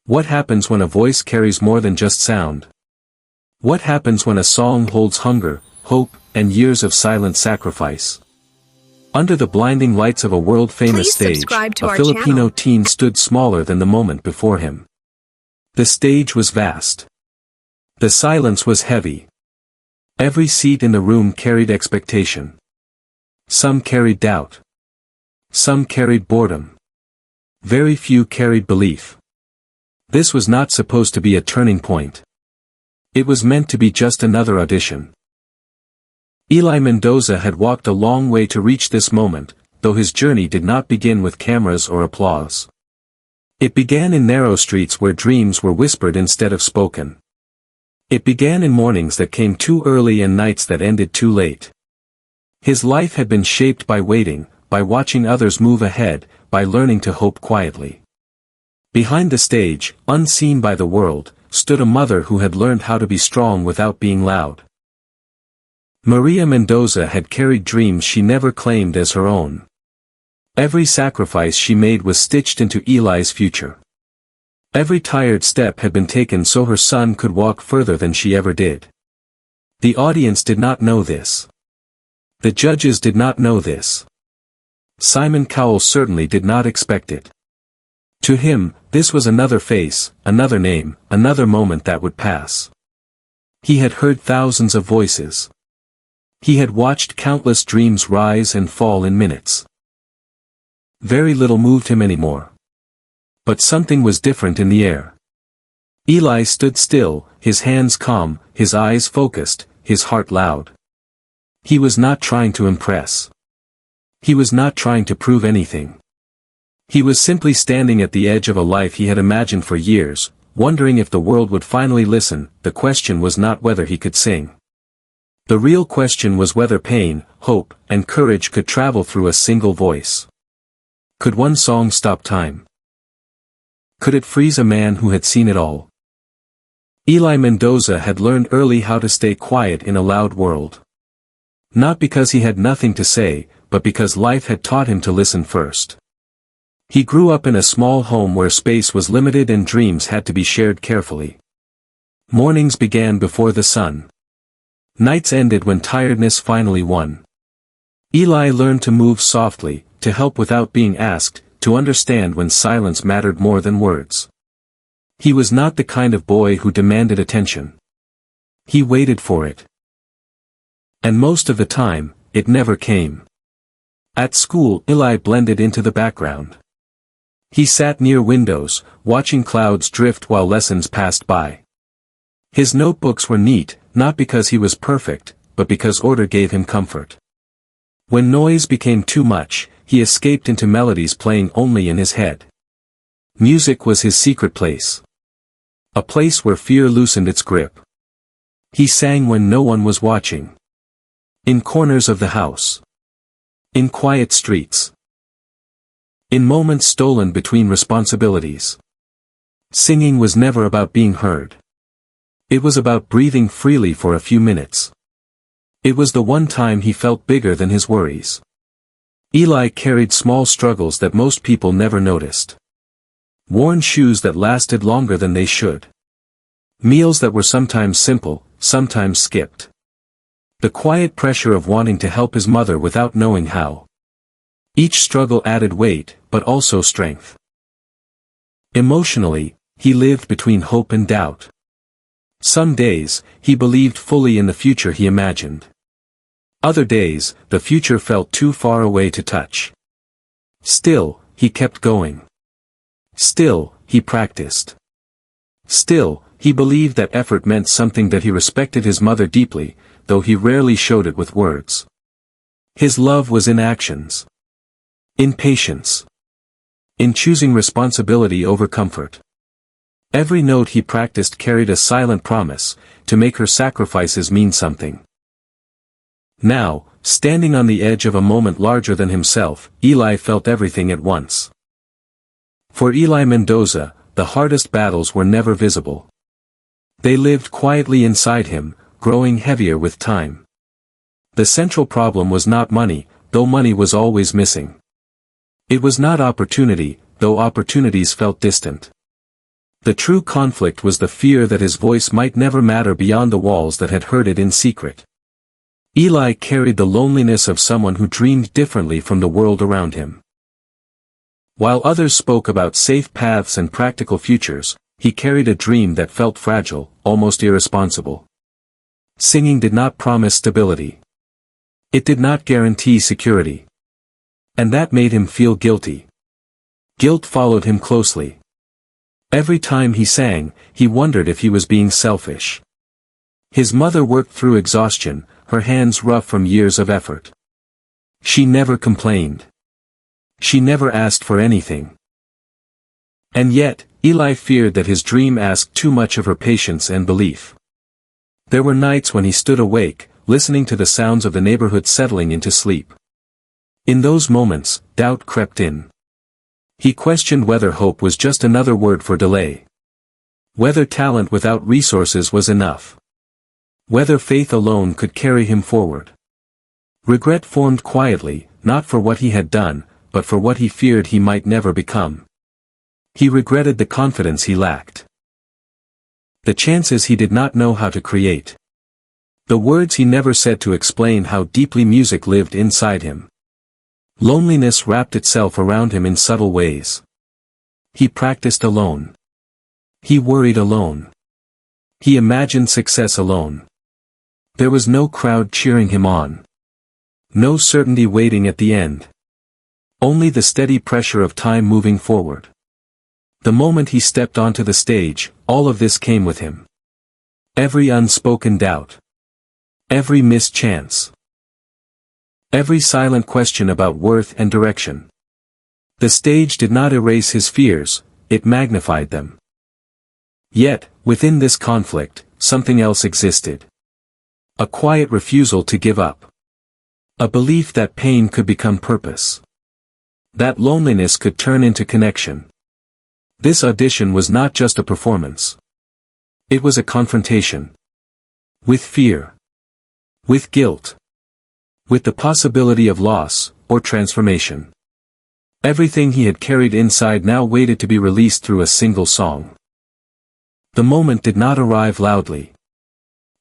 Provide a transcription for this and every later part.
What happens when a voice carries more than just sound? What happens when a song holds hunger, hope, and years of silent sacrifice? Under the blinding lights of a world-famous stage, a Filipino teen stood smaller than the moment before him. The stage was vast. The silence was heavy. Every seat in the room carried expectation. Some carried doubt. Some carried boredom. Very few carried belief. This was not supposed to be a turning point. It was meant to be just another audition. Eli Mendoza had walked a long way to reach this moment, though his journey did not begin with cameras or applause. It began in narrow streets where dreams were whispered instead of spoken. It began in mornings that came too early and nights that ended too late. His life had been shaped by waiting, by watching others move ahead, by learning to hope quietly. Behind the stage, unseen by the world, stood a mother who had learned how to be strong without being loud. Maria Mendoza had carried dreams she never claimed as her own. Every sacrifice she made was stitched into Eli's future. Every tired step had been taken so her son could walk further than she ever did. The audience did not know this. The judges did not know this. Simon Cowell certainly did not expect it. To him, this was another face, another name, another moment that would pass. He had heard thousands of voices. He had watched countless dreams rise and fall in minutes. Very little moved him anymore. But something was different in the air. Eli stood still, his hands calm, his eyes focused, his heart loud. He was not trying to impress. He was not trying to prove anything. He was simply standing at the edge of a life he had imagined for years, wondering if the world would finally listen. The question was not whether he could sing. The real question was whether pain, hope, and courage could travel through a single voice. Could one song stop time? Could it freeze a man who had seen it all? Eli Mendoza had learned early how to stay quiet in a loud world. Not because he had nothing to say, but because life had taught him to listen first. He grew up in a small home where space was limited and dreams had to be shared carefully. Mornings began before the sun. Nights ended when tiredness finally won. Eli learned to move softly, to help without being asked, to understand when silence mattered more than words. He was not the kind of boy who demanded attention. He waited for it. And most of the time, it never came. At school, Eli blended into the background. He sat near windows, watching clouds drift while lessons passed by. His notebooks were neat, not because he was perfect, but because order gave him comfort. When noise became too much, he escaped into melodies playing only in his head. Music was his secret place. A place where fear loosened its grip. He sang when no one was watching. In corners of the house. In quiet streets. In moments stolen between responsibilities. Singing was never about being heard. It was about breathing freely for a few minutes. It was the one time he felt bigger than his worries. Eli carried small struggles that most people never noticed. Worn shoes that lasted longer than they should. Meals that were sometimes simple, sometimes skipped. The quiet pressure of wanting to help his mother without knowing how. Each struggle added weight, but also strength. Emotionally, he lived between hope and doubt. Some days, he believed fully in the future he imagined. Other days, the future felt too far away to touch. Still, he kept going. Still, he practiced. Still, he believed that effort meant something, that he respected his mother deeply, though he rarely showed it with words. His love was in actions. In patience. In choosing responsibility over comfort. Every note he practiced carried a silent promise, to make her sacrifices mean something. Now, standing on the edge of a moment larger than himself, Eli felt everything at once. For Eli Mendoza, the hardest battles were never visible. They lived quietly inside him, growing heavier with time. The central problem was not money, though money was always missing. It was not opportunity, though opportunities felt distant. The true conflict was the fear that his voice might never matter beyond the walls that had heard it in secret. Eli carried the loneliness of someone who dreamed differently from the world around him. While others spoke about safe paths and practical futures, he carried a dream that felt fragile, almost irresponsible. Singing did not promise stability. It did not guarantee security. And that made him feel guilty. Guilt followed him closely. Every time he sang, he wondered if he was being selfish. His mother worked through exhaustion, her hands rough from years of effort. She never complained. She never asked for anything. And yet, Eli feared that his dream asked too much of her patience and belief. There were nights when he stood awake, listening to the sounds of the neighborhood settling into sleep. In those moments, doubt crept in. He questioned whether hope was just another word for delay. Whether talent without resources was enough. Whether faith alone could carry him forward. Regret formed quietly, not for what he had done, but for what he feared he might never become. He regretted the confidence he lacked. The chances he did not know how to create. The words he never said to explain how deeply music lived inside him. Loneliness wrapped itself around him in subtle ways. He practiced alone. He worried alone. He imagined success alone. There was no crowd cheering him on. No certainty waiting at the end. Only the steady pressure of time moving forward. The moment he stepped onto the stage, all of this came with him. Every unspoken doubt. Every missed chance. Every silent question about worth and direction. The stage did not erase his fears, it magnified them. Yet, within this conflict, something else existed. A quiet refusal to give up. A belief that pain could become purpose. That loneliness could turn into connection. This audition was not just a performance. It was a confrontation. With fear. With guilt. With the possibility of loss, or transformation. Everything he had carried inside now waited to be released through a single song. The moment did not arrive loudly.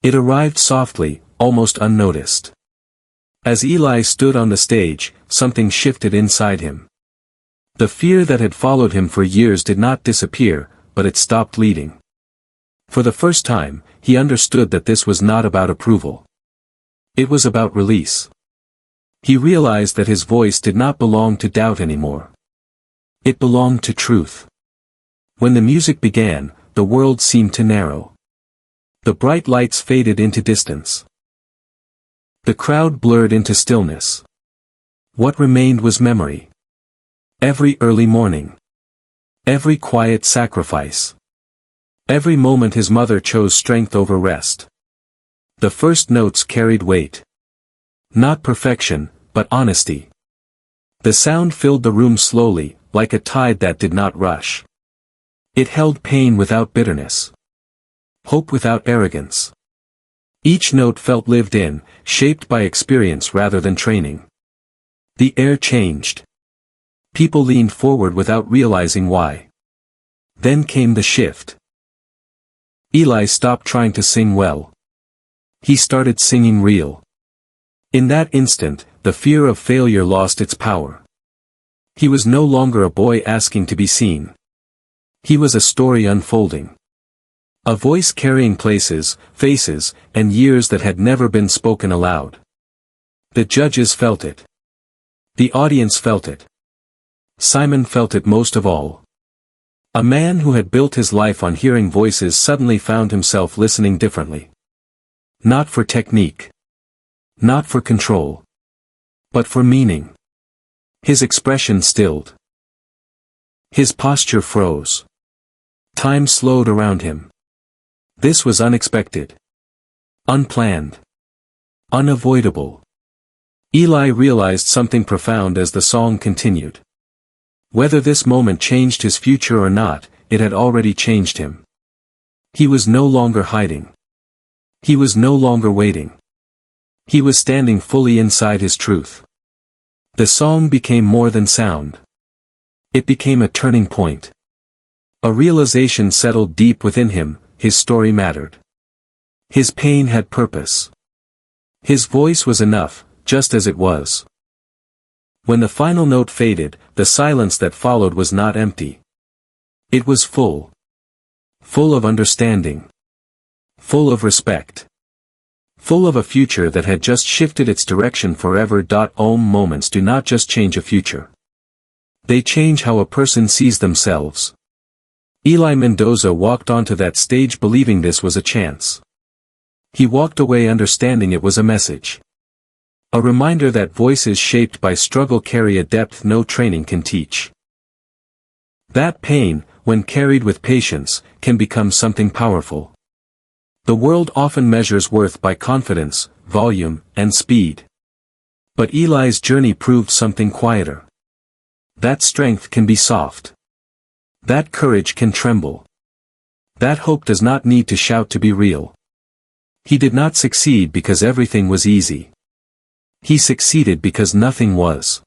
It arrived softly, almost unnoticed. As Eli stood on the stage, something shifted inside him. The fear that had followed him for years did not disappear, but it stopped leading. For the first time, he understood that this was not about approval. It was about release. He realized that his voice did not belong to doubt anymore. It belonged to truth. When the music began, the world seemed to narrow. The bright lights faded into distance. The crowd blurred into stillness. What remained was memory. Every early morning. Every quiet sacrifice. Every moment his mother chose strength over rest. The first notes carried weight. Not perfection, but honesty. The sound filled the room slowly, like a tide that did not rush. It held pain without bitterness. Hope without arrogance. Each note felt lived in, shaped by experience rather than training. The air changed. People leaned forward without realizing why. Then came the shift. Eli stopped trying to sing well. He started singing real. In that instant, the fear of failure lost its power. He was no longer a boy asking to be seen. He was a story unfolding. A voice carrying places, faces, and years that had never been spoken aloud. The judges felt it. The audience felt it. Simon felt it most of all. A man who had built his life on hearing voices suddenly found himself listening differently. Not for technique. Not for control. But for meaning. His expression stilled. His posture froze. Time slowed around him. This was unexpected. Unplanned. Unavoidable. Eli realized something profound as the song continued. Whether this moment changed his future or not, it had already changed him. He was no longer hiding. He was no longer waiting. He was standing fully inside his truth. The song became more than sound. It became a turning point. A realization settled deep within him, his story mattered. His pain had purpose. His voice was enough, just as it was. When the final note faded, the silence that followed was not empty. It was full. Full of understanding. Full of respect. Full of a future that had just shifted its direction forever. Moments do not just change a future. They change how a person sees themselves. Eli Mendoza walked onto that stage believing this was a chance. He walked away understanding it was a message. A reminder that voices shaped by struggle carry a depth no training can teach. That pain, when carried with patience, can become something powerful. The world often measures worth by confidence, volume, and speed. But Eli's journey proved something quieter. That strength can be soft. That courage can tremble. That hope does not need to shout to be real. He did not succeed because everything was easy. He succeeded because nothing was.